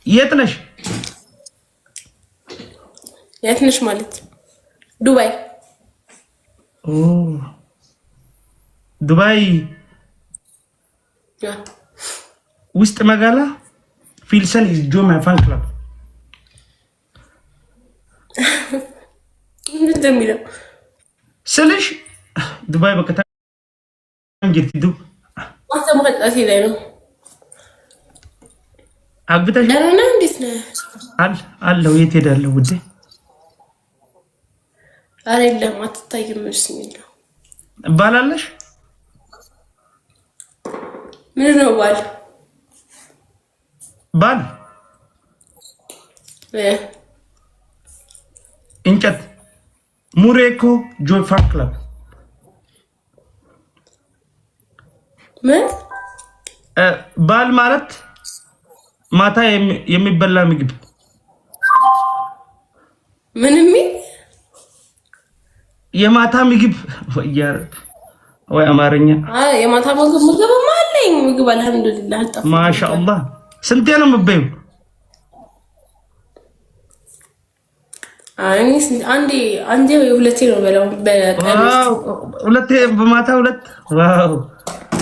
የት ነሽ? የት ነሽ ማለት ዱባይ። ኦ ዱባይ ውስጥ መጋላ ፊልሰን ኢዝ ጆ ማይ ፋን ክለብ እንደሚለው ስልሽ ዱባይ በከታ እንግዲህ ዱ ማስተማጣት ላይ ነው። አግብተሽ ደህና እንዴት ነህ? አለው የት ሄዳለሁ ውዴ? አረ የለም አትታይም። ብስሚላ ባላለሽ ምን ነው ባል እንጨት ሙሬኮ ጆይ ፋን ክለብ ምን ባል ማለት ማታ የሚበላ ምግብ ምንም የማታ ምግብ ወይ አማርኛ የማታ ምግብ ማለኝ ምግብ አልሐምዱሊላህ አጣፍ ማሻአላህ ስንቴ ነው የምትበይው? አንዴ ወይ ሁለቴ ነው በላው በቀን ሁለቴ በማታ ሁለት ዋው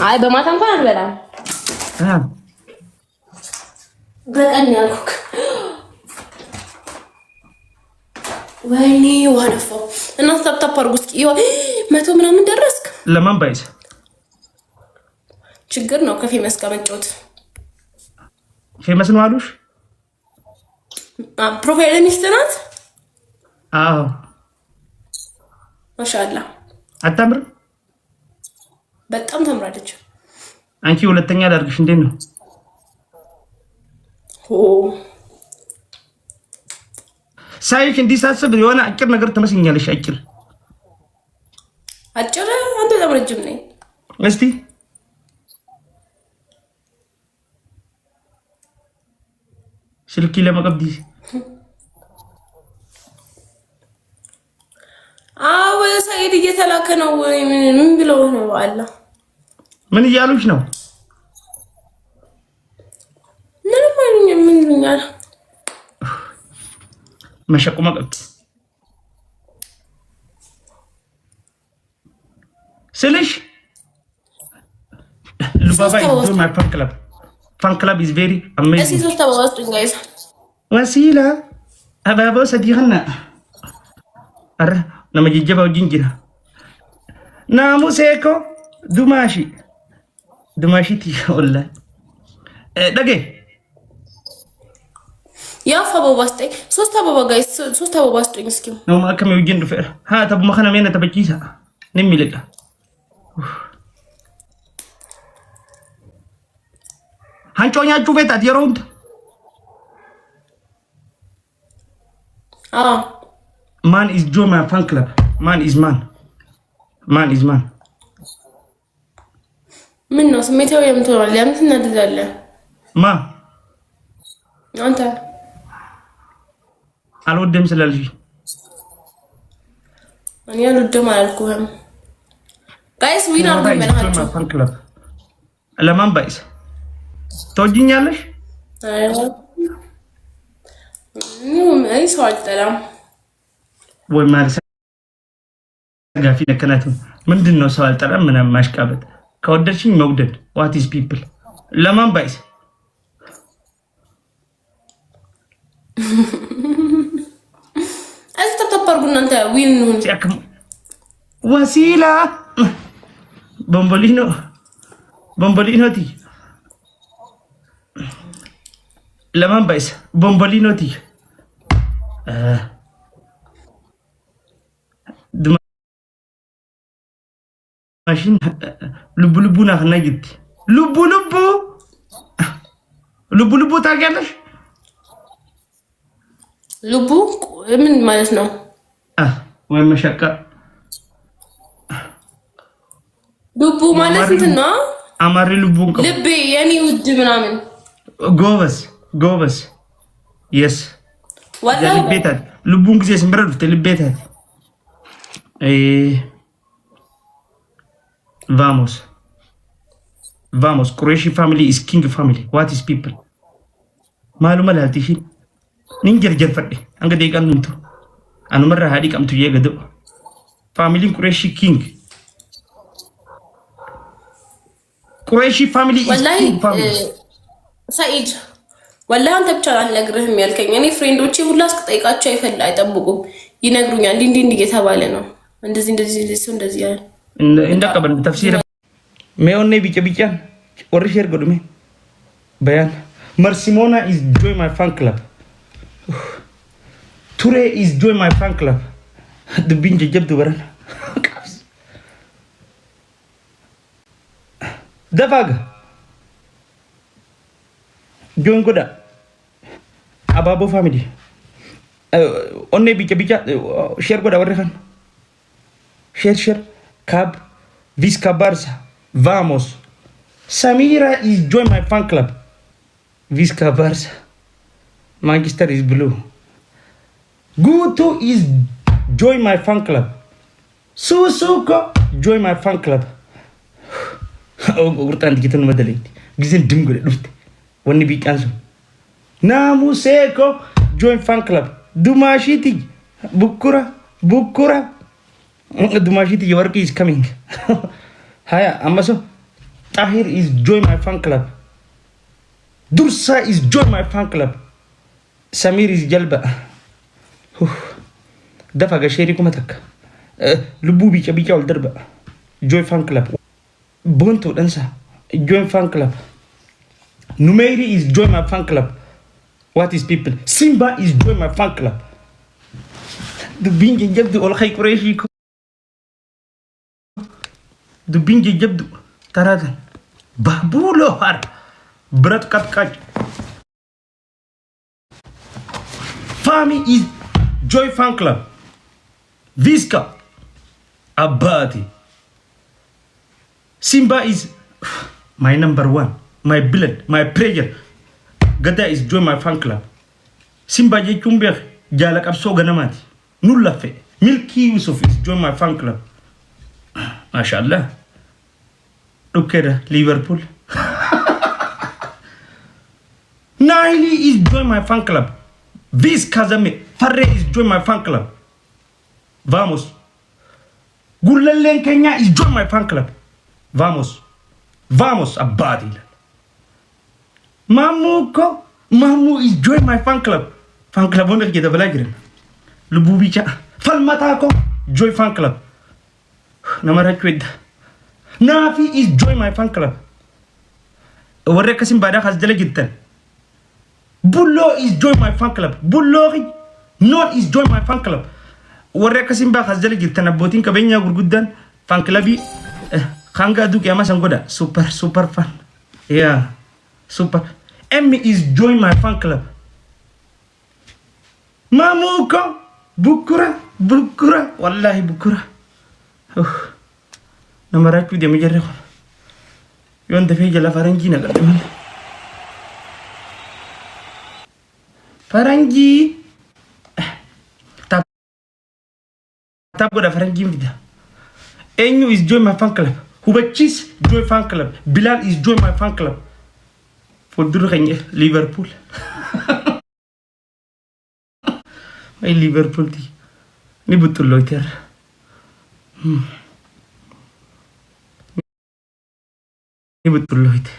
አይ በማታ እንኳን አልበላም በቀን ያልኩክ ወይኔ ዋነፋው እና ታፕታፕ አድርጉ እስኪ 100 ምናምን ደረስክ ለማን ባይስ ችግር ነው ከፌመስ ጋር መጫወት ፌመስ ነው አሉሽ ፕሮፌሽናሊስት ናት አዎ ማሻአላ አታምር በጣም ተምራለች አንቺ ሁለተኛ ላድርግሽ እንዴት ነው ሳይክ እንዲሳስብ የሆነ አጭር ነገር ትመስኛለሽ አጭር አንተ በጣም ረጅም ነኝ እስቲ ስልኪ ለመቀብዲ አዎ ሰይድ እየተላከ ነው ምን ብለው ነው አላ ምን እያሉሽ ነው ምን ይሉኛል መሸቁ መቀጥ ስልሽ ሉባባ is my fan club is very amazing እዚህ ሶስት አበባስጡኝ ጋይስ ወሲላ አባባ ሰዲኸና አረ ለማጅጀባው ጅንጅራ ናሙሴኮ ዱማሺ ትይወላ ደጌ ያ አበባስጡኝ ሶስት አበባ ጋይስ ሶስት አበባስጡኝ እስኪ ነው ማከም ይወጅን ዱፈ ها طب ما خنا مين تبكيسا نمي لك አንጮኛችሁ ቤት አትየሩንት ማን ኢዝ ጆ ማይ ፋን ክለብ ማን ኢዝ ማን ምን ነው ስሜታው የምትሆነው ለምን ትናደዳለህ አንተ አልወደም ስላልሽ እኔ አልወደም አላልኩህም ጋይስ ዊን አርጉ በእናትህ ፋን ክለብ ለማን ባይስ ተወጂኛለሽ አይ ሰው አልጠላም ወይ ማለት ጋፊ ነከናት ምንድነው ሰው አልጠላም ምንም ማሽቃበጥ ከወደድሽኝ መውደድ what is people ለማን ባይስ አስተተፈርጉ እናንተ ዊን ነው ወሲላ ቦምቦሊኖቲ ለማን ባይስ ቦምቦሊኖቲ ማሽን ልቡና ከናይት ልቡ ታውቂያለሽ ልቡ ምን ማለት ነው ወይ መሸቃ ልቡ ማለት እንትና አማሪ ልቡን ልቤ የኔ ውድ ምናምን ጎበስ yes ልቤታት ልቡን ጊዜ ስምረዱት ልቤታት vamos Qureshi family is king family what is people معلومة لا تشين نينجر جرفدي أنك ديك أنتو أنا مرة هاديك أم تجيه قدو فاميلي قريشي كينج قريشي فاميلي والله سعيد والله أنت بتشال عن لقرهم يالكين يعني فريندوتشي ولا سكت أي كاتشي يفعل يطبقوا ينقرون يعني دين دي جتابالنا እንደዚህ ያለ እንደቀበል ተፍሲር ሜዮኔ ቢጨ ወር ሼር ጎድሜ በያን መርሲሞና is join my fan club ቱሬ is join my fan club ድብኝ ጀብዱ በረን ደፋጋ ጆን ጎዳ አባቦ ፋሚሊ ኦኔ ቢጨ ሼር ጎዳ ወረኸን Sher, Cab, Visca Barça, vamos. Samira is join my fan club. Visca Barça. Manchester is blue. Guto is join my fan club. Susuko join my fan club. Urtan kita nama dalai. Gizem dimgule luft. Wani bi kanso. Namu seko join fan club. Dumashiti bukura. Dumashiti your work is coming. Haya Amaso Tahir is join my fan club. Dursa is join my fan club. Samir is Jalba. Dafa gasheri kumatak. Lubu bicha ol darba. Join fan club. Buntu dansa. Join fan club. Numeiri is join my fan club. What is people? Simba is join my fan club. The binge jabdu ol khay Quraishi دبينجي جبدو تراتن بابولو هار برات كاتكاج فامي is joy fan club Visca Abati Simba is my number one my blood my prayer Gada is joy my fan club Simba je chumbe jalak abso ganamati nullafe Milky Yusuf is join my fan club MashaAllah. Okay, Liverpool. Naili is join my fan club. Vis Kazame Farre is join my fan club. Vamos. Gulalen Kenya is join my fan club. Vamos Abadi. Mamu is join my fan club. Fan club won't get a belagrin. Lububicha. Falmatako join fan club. Namarachwid. Nafi is join my fan club. Warre kasim bada khasdele jittan. Bullo is join my fan club. Bullori not is join my fan club. Warre kasim ba khasdele jittan abotin kabenya gurguddan fan clubi khanga du kiyama sangoda super fan. Yeah. Super. Emmy is join my fan club. Mamuko bukura wallahi bukura. Namarat dia menjadi yon tapi jala Farangi nak teman Farangi tak ada Farangi mida Enyu is join my fan club Hubachis join fan club Bilal is join my fan club Foduru kanya Liverpool ay Liverpool di ni betul loh ter Ini betul loh itu.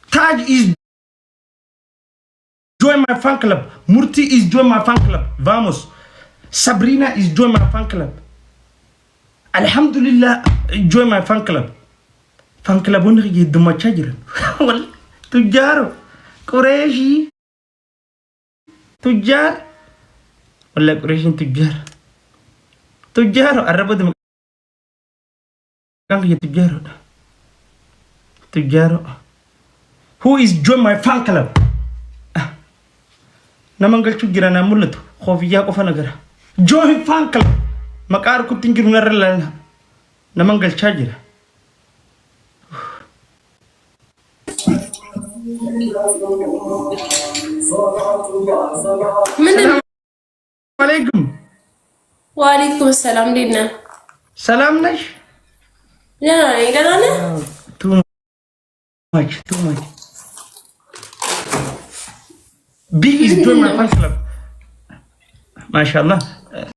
Taj is join my fan club. Murti is join my fan club. Vamos. Sabrina is join my fan club. Alhamdulillah join my fan club. Fan club ini gitu macam aja. Wal tujaro Quraishi tujar. ولا قريشين تجار الربط كان هي تجار who is join my fan club namangal chugira na mulatu khofiya ko fanagara join fan club makar ku tingiru narala namangal chajira عليكم وعليكم السلام لينا سلام نش ደህና ነህ? ቱ ማች ቢግ ኢዝ ጆይን ማይ ፋን ክለብ ማሻአላህ